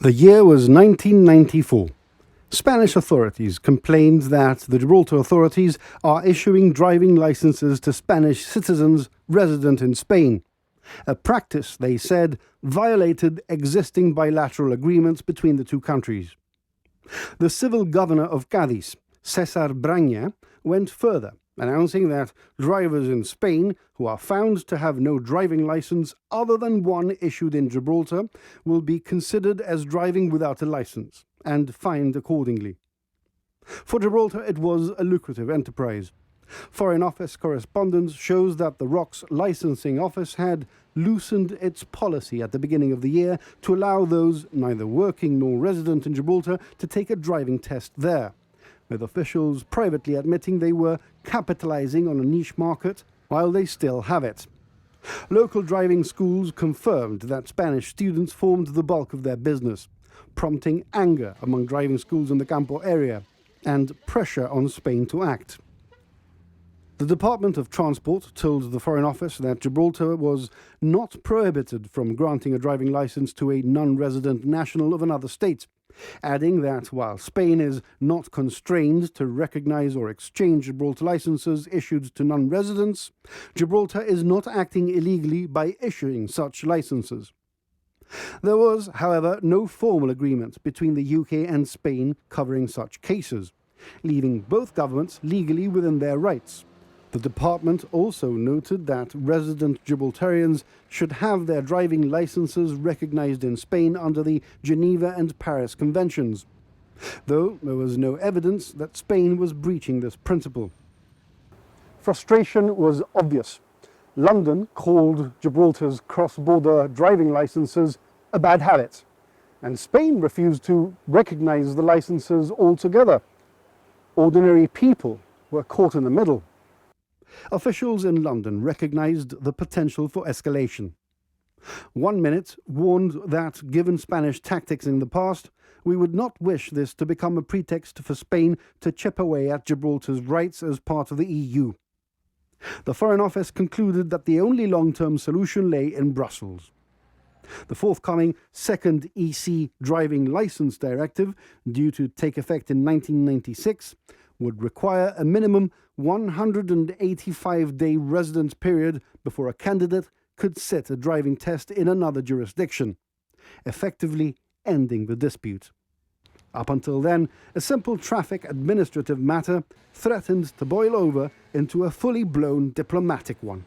The year was 1994. Spanish authorities complained that the Gibraltar authorities are issuing driving licenses to Spanish citizens resident in Spain, a practice, they said, violated existing bilateral agreements between the two countries. The civil governor of Cádiz, César Braña, went further, announcing that drivers in Spain who are found to have no driving license other than one issued in Gibraltar will be considered as driving without a license and fined accordingly. For Gibraltar, it was a lucrative enterprise. Foreign Office correspondence shows that the ROC's licensing office had loosened its policy at the beginning of the year to allow those neither working nor resident in Gibraltar to take a driving test there, with officials privately admitting they were capitalizing on a niche market while they still have it. Local driving schools confirmed that Spanish students formed the bulk of their business, prompting anger among driving schools in the Campo area and pressure on Spain to act. The Department of Transport told the Foreign Office that Gibraltar was not prohibited from granting a driving license to a non-resident national of another state, adding that while Spain is not constrained to recognize or exchange Gibraltar licenses issued to non-residents, Gibraltar is not acting illegally by issuing such licenses. There was, however, no formal agreement between the UK and Spain covering such cases, leaving both governments legally within their rights. The department also noted that resident Gibraltarians should have their driving licenses recognized in Spain under the Geneva and Paris Conventions, though there was no evidence that Spain was breaching this principle. Frustration was obvious. London called Gibraltar's cross-border driving licenses a bad habit, and Spain refused to recognize the licenses altogether. Ordinary people were caught in the middle. Officials in London recognized the potential for escalation. 1 minute warned that, given Spanish tactics in the past, we would not wish this to become a pretext for Spain to chip away at Gibraltar's rights as part of the EU. The Foreign Office concluded that the only long-term solution lay in Brussels. The forthcoming second EC driving license directive, due to take effect in 1996, would require a minimum 185-day residence period before a candidate could sit a driving test in another jurisdiction, effectively ending the dispute. Up until then, a simple traffic administrative matter threatened to boil over into a fully blown diplomatic one.